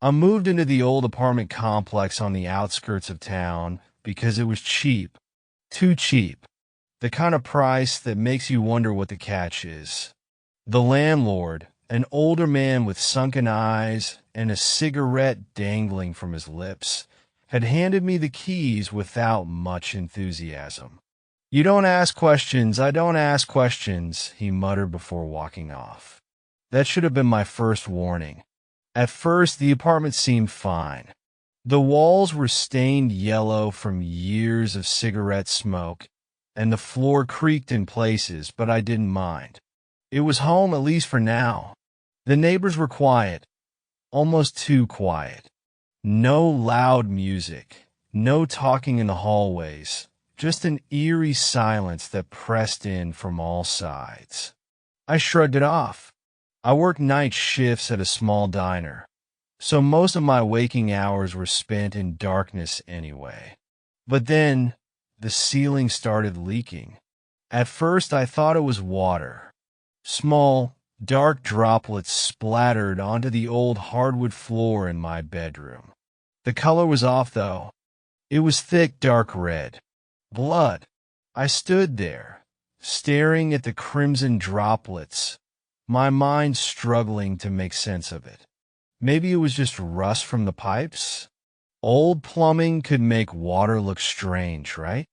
I moved into the old apartment complex on the outskirts of town because it was cheap. Too cheap. The kind of price that makes you wonder what the catch is. The landlord, an older man with sunken eyes and a cigarette dangling from his lips, had handed me the keys without much enthusiasm. "You don't ask questions, I don't ask questions," he muttered before walking off. That should have been my first warning. At first, the apartment seemed fine. The walls were stained yellow from years of cigarette smoke, and the floor creaked in places, but I didn't mind. It was home, at least for now. The neighbors were quiet, almost too quiet. No loud music, no talking in the hallways, just an eerie silence that pressed in from all sides. I shrugged it off. I worked night shifts at a small diner, so most of my waking hours were spent in darkness anyway. But then, the ceiling started leaking. At first, I thought it was water. Small, dark droplets splattered onto the old hardwood floor in my bedroom. The color was off, though. It was thick, dark red. Blood. I stood there, staring at the crimson droplets, my mind struggling to make sense of it. Maybe it was just rust from the pipes? Old plumbing could make water look strange, right?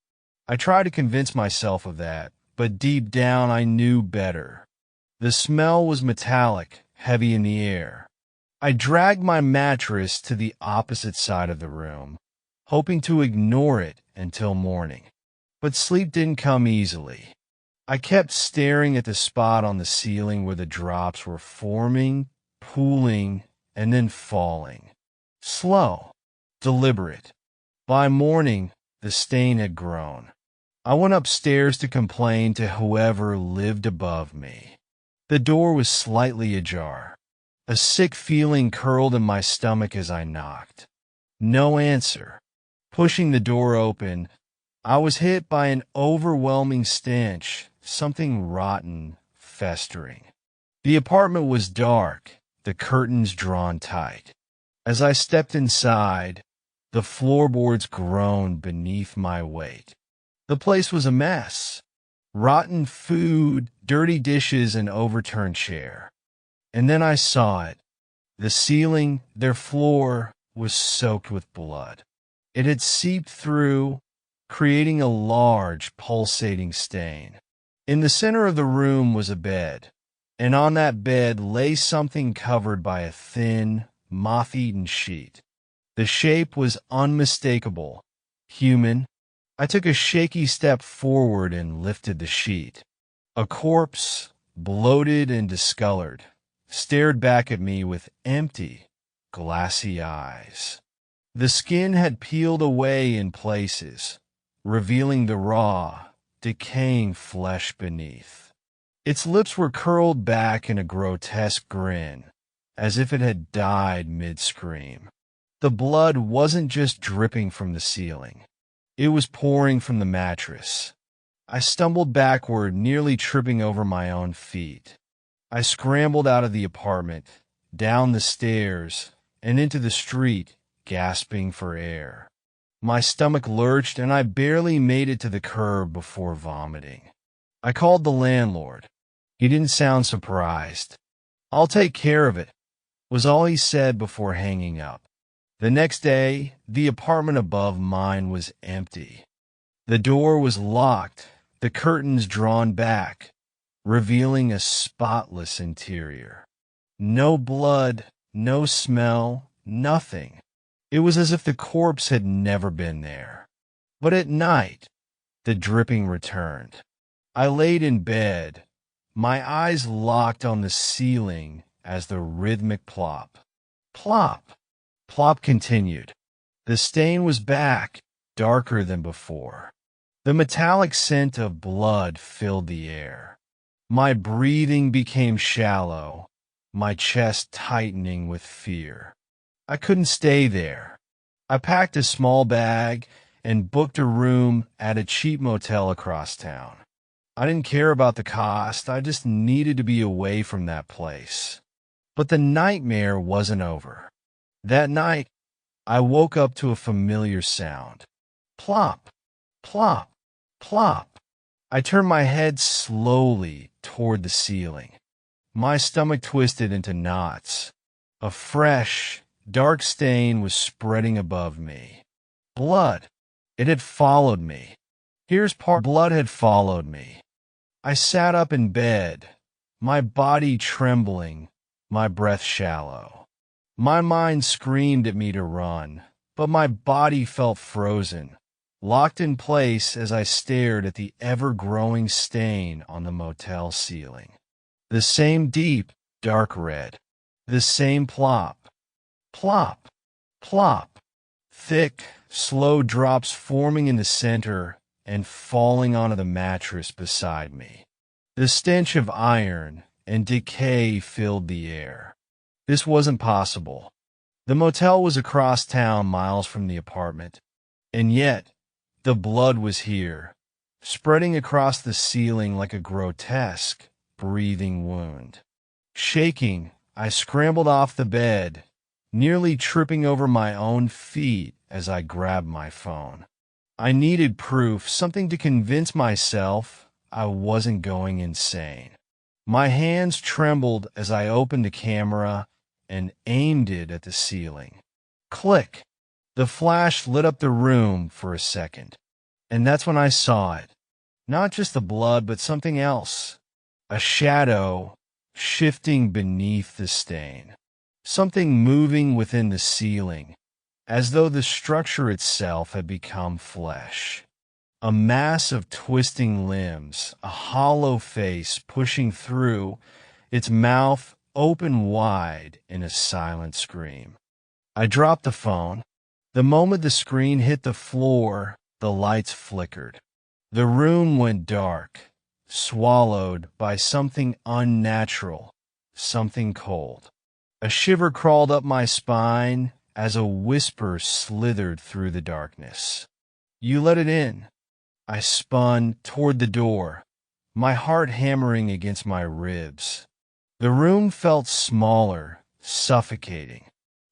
I tried to convince myself of that, but deep down I knew better. The smell was metallic, heavy in the air. I dragged my mattress to the opposite side of the room, hoping to ignore it until morning. But sleep didn't come easily. I kept staring at the spot on the ceiling where the drops were forming, pooling, and then falling. Slow, deliberate. By morning, the stain had grown. I went upstairs to complain to whoever lived above me. The door was slightly ajar. A sick feeling curled in my stomach as I knocked. No answer. Pushing the door open, I was hit by an overwhelming stench, something rotten, festering. The apartment was dark, the curtains drawn tight. As I stepped inside, the floorboards groaned beneath my weight. The place was a mess. Rotten food, dirty dishes, and overturned chair. And then I saw it. The ceiling, their floor, was soaked with blood. It had seeped through, creating a large, pulsating stain. In the center of the room was a bed, and on that bed lay something covered by a thin, moth-eaten sheet. The shape was unmistakable, human. I took a shaky step forward and lifted the sheet. A corpse, bloated and discolored, stared back at me with empty, glassy eyes. The skin had peeled away in places, revealing the raw, decaying flesh beneath. Its lips were curled back in a grotesque grin, as if it had died mid-scream. The blood wasn't just dripping from the ceiling. It was pouring from the mattress. I stumbled backward, nearly tripping over my own feet. I scrambled out of the apartment, down the stairs, and into the street, gasping for air. My stomach lurched, and I barely made it to the curb before vomiting. I called the landlord. He didn't sound surprised. "I'll take care of it," was all he said before hanging up. The next day, the apartment above mine was empty. The door was locked, the curtains drawn back, revealing a spotless interior. No blood, no smell, nothing. It was as if the corpse had never been there. But at night, the dripping returned. I laid in bed, my eyes locked on the ceiling as the rhythmic plop, plop, plop continued. The stain was back, darker than before. The metallic scent of blood filled the air. My breathing became shallow, my chest tightening with fear. I couldn't stay there. I packed a small bag and booked a room at a cheap motel across town. I didn't care about the cost, I just needed to be away from that place. But the nightmare wasn't over. That night, I woke up to a familiar sound. Plop, plop, plop. I turned my head slowly toward the ceiling. My stomach twisted into knots. A fresh, dark stain was spreading above me. Blood. It had followed me. Here's part. Blood had followed me. I sat up in bed, my body trembling, my breath shallow. My mind screamed at me to run, but my body felt frozen, locked in place as I stared at the ever-growing stain on the motel ceiling. The same deep, dark red. The same plop. Plop. Plop. Thick, slow drops forming in the center and falling onto the mattress beside me. The stench of iron and decay filled the air. This wasn't possible. The motel was across town, miles from the apartment. And yet, the blood was here, spreading across the ceiling like a grotesque, breathing wound. Shaking, I scrambled off the bed, nearly tripping over my own feet as I grabbed my phone. I needed proof, something to convince myself I wasn't going insane. My hands trembled as I opened the camera and aimed it at the ceiling. Click! The flash lit up the room for a second, and that's when I saw it. Not just the blood, but something else. A shadow shifting beneath the stain. Something moving within the ceiling, as though the structure itself had become flesh. A mass of twisting limbs, a hollow face pushing through, its mouth open wide in a silent scream. I dropped the phone. The moment the screen hit the floor, the lights flickered. The room went dark, swallowed by something unnatural, something cold. A shiver crawled up my spine as a whisper slithered through the darkness. You let it in. I spun toward the door, my heart hammering against my ribs. The room felt smaller, suffocating.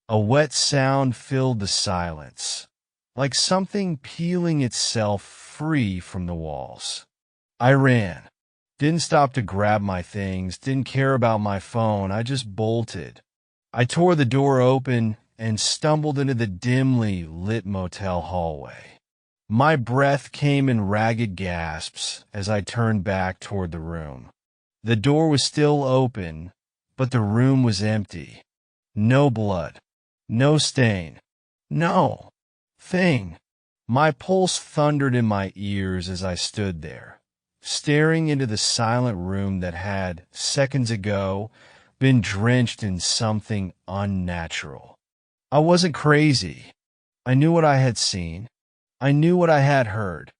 A wet sound filled the silence, like something peeling itself free from the walls. I ran. Didn't stop to grab my things, didn't care about my phone, I just bolted. I tore the door open and stumbled into the dimly lit motel hallway. My breath came in ragged gasps as I turned back toward the room. The door was still open, but the room was empty. No blood. No stain. No thing. My pulse thundered in my ears as I stood there, staring into the silent room that had, seconds ago, been drenched in something unnatural. I wasn't crazy. I knew what I had seen. I knew what I had heard.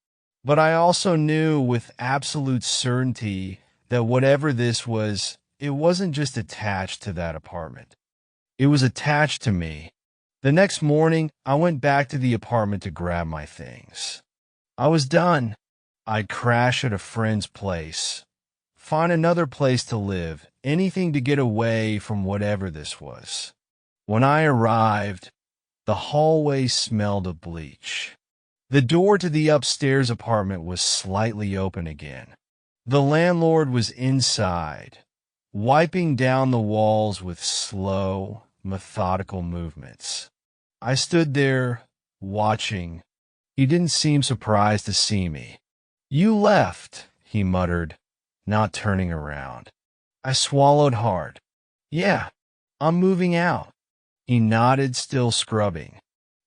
But I also knew with absolute certainty that whatever this was, it wasn't just attached to that apartment. It was attached to me. The next morning, I went back to the apartment to grab my things. I was done. I'd crash at a friend's place, find another place to live, anything to get away from whatever this was. When I arrived, the hallway smelled of bleach. The door to the upstairs apartment was slightly open again. The landlord was inside, wiping down the walls with slow, methodical movements. I stood there, watching. He didn't seem surprised to see me. "You left," he muttered, not turning around. I swallowed hard. "Yeah, I'm moving out." He nodded, still scrubbing.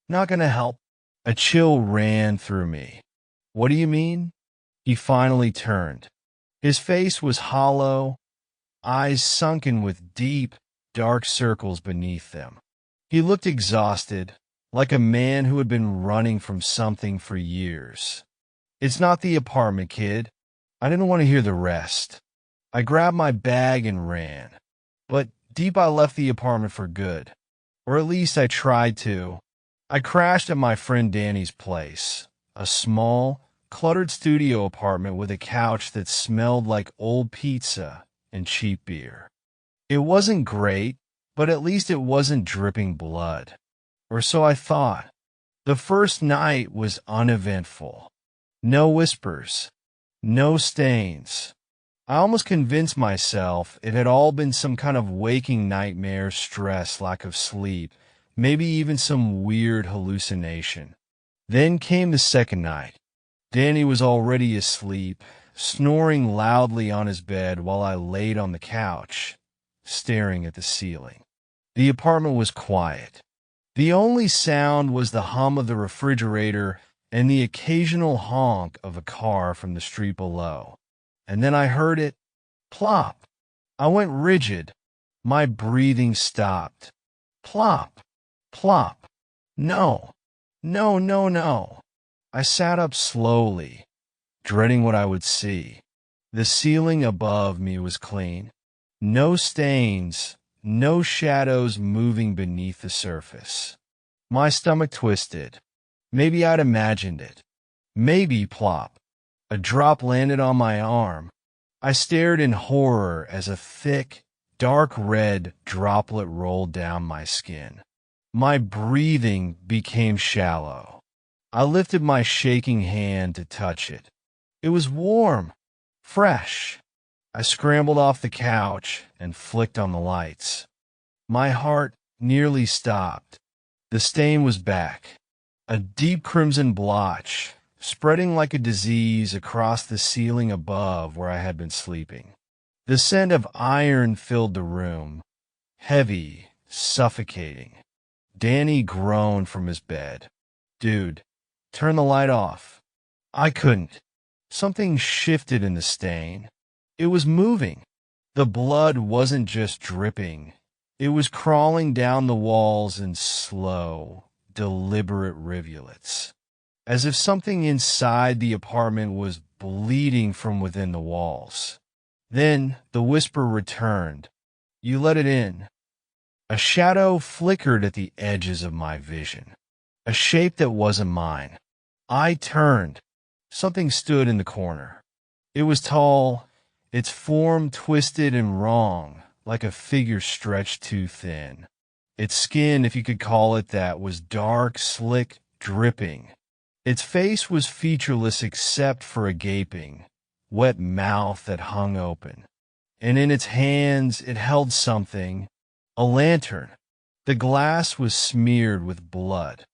"Not gonna help." A chill ran through me. "What do you mean?" He finally turned. His face was hollow, eyes sunken with deep, dark circles beneath them. He looked exhausted, like a man who had been running from something for years. "It's not the apartment, kid." I didn't want to hear the rest. I grabbed my bag and ran. But deep I left the apartment for good. Or at least I tried to. I crashed at my friend Danny's place, a small, cluttered studio apartment with a couch that smelled like old pizza and cheap beer. It wasn't great, but at least it wasn't dripping blood. Or so I thought. The first night was uneventful. No whispers. No stains. I almost convinced myself it had all been some kind of waking nightmare, stress, lack of sleep, maybe even some weird hallucination. Then came the second night. Danny was already asleep, snoring loudly on his bed while I laid on the couch, staring at the ceiling. The apartment was quiet. The only sound was the hum of the refrigerator and the occasional honk of a car from the street below. And then I heard it plop. I went rigid. My breathing stopped. Plop, plop. No, no, no, no. I sat up slowly, dreading what I would see. The ceiling above me was clean. No stains, no shadows moving beneath the surface. My stomach twisted. Maybe I'd imagined it. Maybe plop. A drop landed on my arm. I stared in horror as a thick, dark red droplet rolled down my skin. My breathing became shallow. I lifted my shaking hand to touch it. It was warm, fresh. I scrambled off the couch and flicked on the lights. My heart nearly stopped. The stain was back. A deep crimson blotch, spreading like a disease across the ceiling above where I had been sleeping. The scent of iron filled the room, heavy, suffocating. Danny groaned from his bed. "Dude, turn the light off." I couldn't. Something shifted in the stain. It was moving. The blood wasn't just dripping. It was crawling down the walls in slow, deliberate rivulets, as if something inside the apartment was bleeding from within the walls. Then the whisper returned. "You let it in." A shadow flickered at the edges of my vision, a shape that wasn't mine. I turned. Something stood in the corner. It was tall, its form twisted and wrong, like a figure stretched too thin. Its skin, if you could call it that, was dark, slick, dripping. Its face was featureless except for a gaping, wet mouth that hung open. And in its hands it held something, a lantern. The glass was smeared with blood.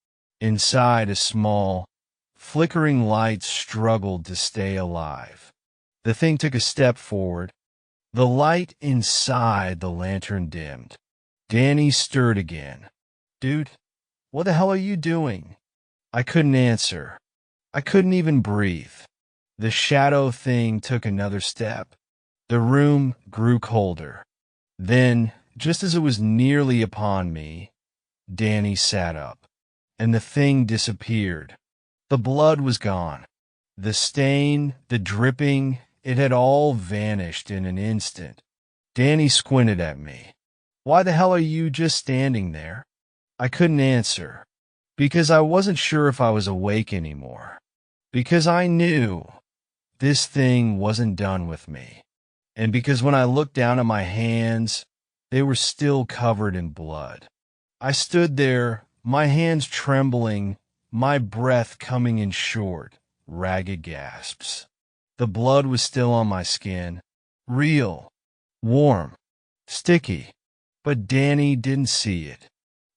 Inside, a small, flickering light struggled to stay alive. The thing took a step forward. The light inside the lantern dimmed. Danny stirred again. "Dude, what the hell are you doing?" I couldn't answer. I couldn't even breathe. The shadow thing took another step. The room grew colder. Then, just as it was nearly upon me, Danny sat up, and the thing disappeared. The blood was gone. The stain, the dripping, it had all vanished in an instant. Danny squinted at me. "Why the hell are you just standing there?" I couldn't answer, because I wasn't sure if I was awake anymore. Because I knew this thing wasn't done with me. And because when I looked down at my hands, they were still covered in blood. I stood there, my hands trembling, my breath coming in short, ragged gasps. The blood was still on my skin, real, warm, sticky, but Danny didn't see it.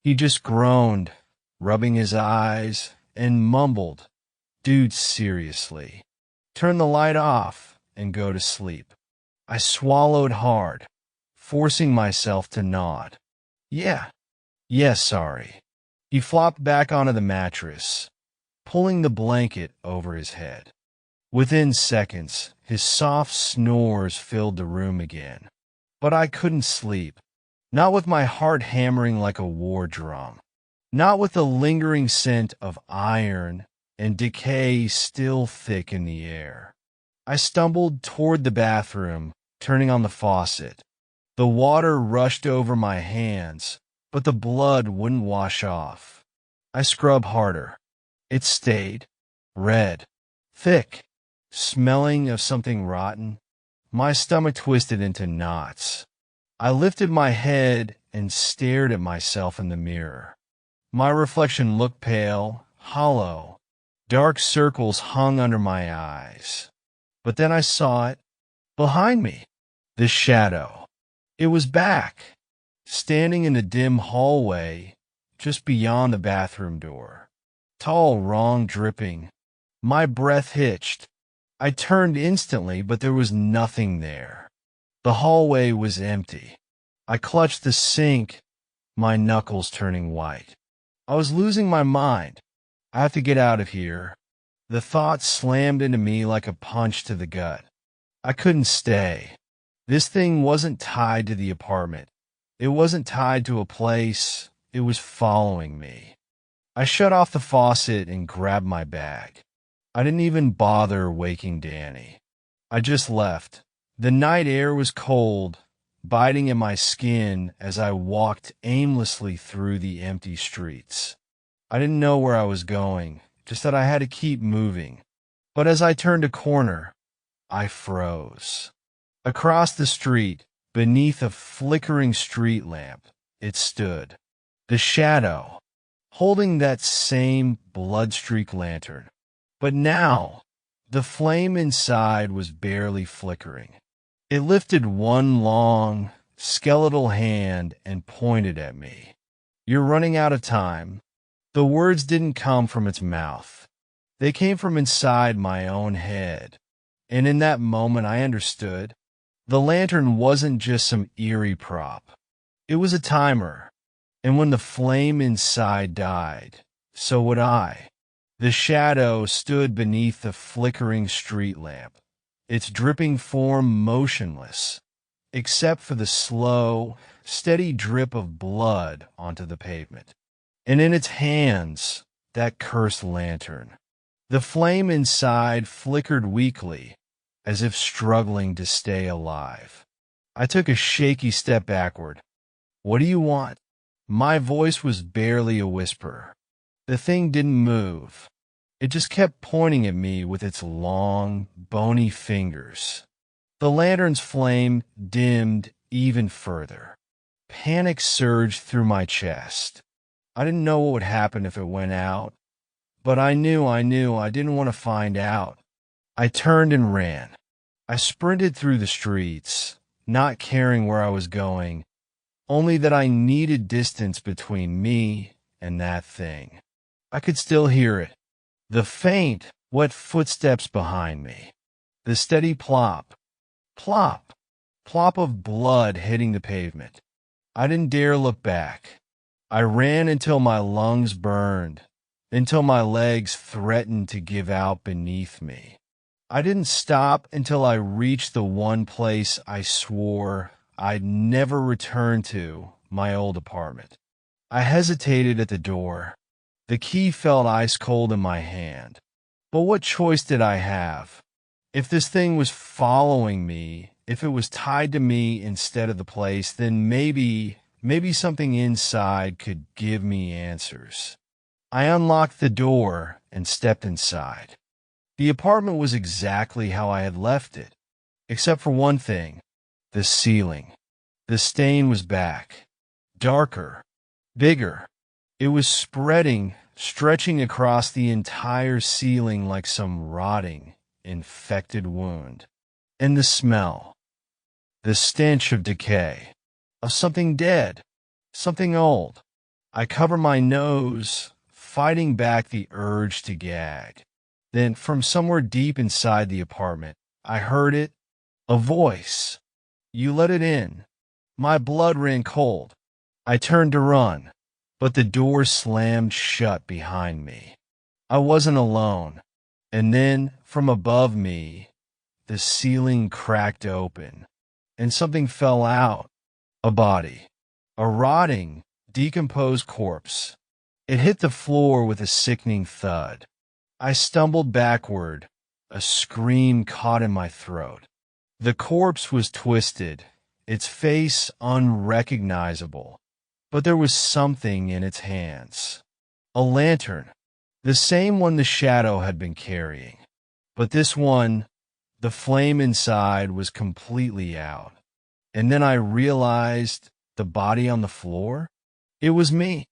He just groaned, rubbing his eyes, and mumbled, "Dude, seriously, turn the light off and go to sleep." I swallowed hard, forcing myself to nod. "Yeah, sorry." He flopped back onto the mattress, pulling the blanket over his head. Within seconds, his soft snores filled the room again. But I couldn't sleep, not with my heart hammering like a war drum, not with the lingering scent of iron and decay still thick in the air. I stumbled toward the bathroom, turning on the faucet. The water rushed over my hands, but the blood wouldn't wash off. I scrubbed harder. It stayed, red, thick, smelling of something rotten. My stomach twisted into knots. I lifted my head and stared at myself in the mirror. My reflection looked pale, hollow. Dark circles hung under my eyes. But then I saw it, behind me, the shadow. It was back, standing in the dim hallway just beyond the bathroom door. Tall, wrong, dripping. My breath hitched. I turned instantly, but there was nothing there. The hallway was empty. I clutched the sink, my knuckles turning white. I was losing my mind. I have to get out of here. The thought slammed into me like a punch to the gut. I couldn't stay. This thing wasn't tied to the apartment. It wasn't tied to a place. It was following me. I shut off the faucet and grabbed my bag. I didn't even bother waking Danny. I just left. The night air was cold, biting at my skin as I walked aimlessly through the empty streets. I didn't know where I was going, just that I had to keep moving. But as I turned a corner, I froze. Across the street, beneath a flickering street lamp, it stood. The shadow, holding that same blood-streaked lantern. But now, the flame inside was barely flickering. It lifted one long, skeletal hand and pointed at me. "You're running out of time." The words didn't come from its mouth. They came from inside my own head. And in that moment, I understood. The lantern wasn't just some eerie prop. It was a timer. And when the flame inside died, so would I. The shadow stood beneath the flickering street lamp, its dripping form motionless, except for the slow, steady drip of blood onto the pavement. And in its hands, that cursed lantern. The flame inside flickered weakly, as if struggling to stay alive. I took a shaky step backward. "What do you want?" My voice was barely a whisper. The thing didn't move. It just kept pointing at me with its long, bony fingers. The lantern's flame dimmed even further. Panic surged through my chest. I didn't know what would happen if it went out, but I knew I didn't want to find out. I turned and ran. I sprinted through the streets, not caring where I was going, only that I needed distance between me and that thing. I could still hear it. The faint, wet footsteps behind me. The steady plop, plop, plop of blood hitting the pavement. I didn't dare look back. I ran until my lungs burned, until my legs threatened to give out beneath me. I didn't stop until I reached the one place I swore I'd never return to, my old apartment. I hesitated at the door. The key felt ice cold in my hand. But what choice did I have? If this thing was following me, if it was tied to me instead of the place, then maybe something inside could give me answers. I unlocked the door and stepped inside. The apartment was exactly how I had left it, except for one thing, the ceiling. The stain was back, darker, bigger. It was spreading, stretching across the entire ceiling like some rotting, infected wound. And the smell, the stench of decay, of something dead, something old. I covered my nose, fighting back the urge to gag. Then, from somewhere deep inside the apartment, I heard it, a voice. "You let it in." My blood ran cold. I turned to run, but the door slammed shut behind me. I wasn't alone. And then, from above me, the ceiling cracked open, and something fell out. A body. A rotting, decomposed corpse. It hit the floor with a sickening thud. I stumbled backward, a scream caught in my throat. The corpse was twisted, its face unrecognizable, but there was something in its hands. A lantern, the same one the shadow had been carrying. But this one, the flame inside was completely out. And then I realized The body on the floor? It was me.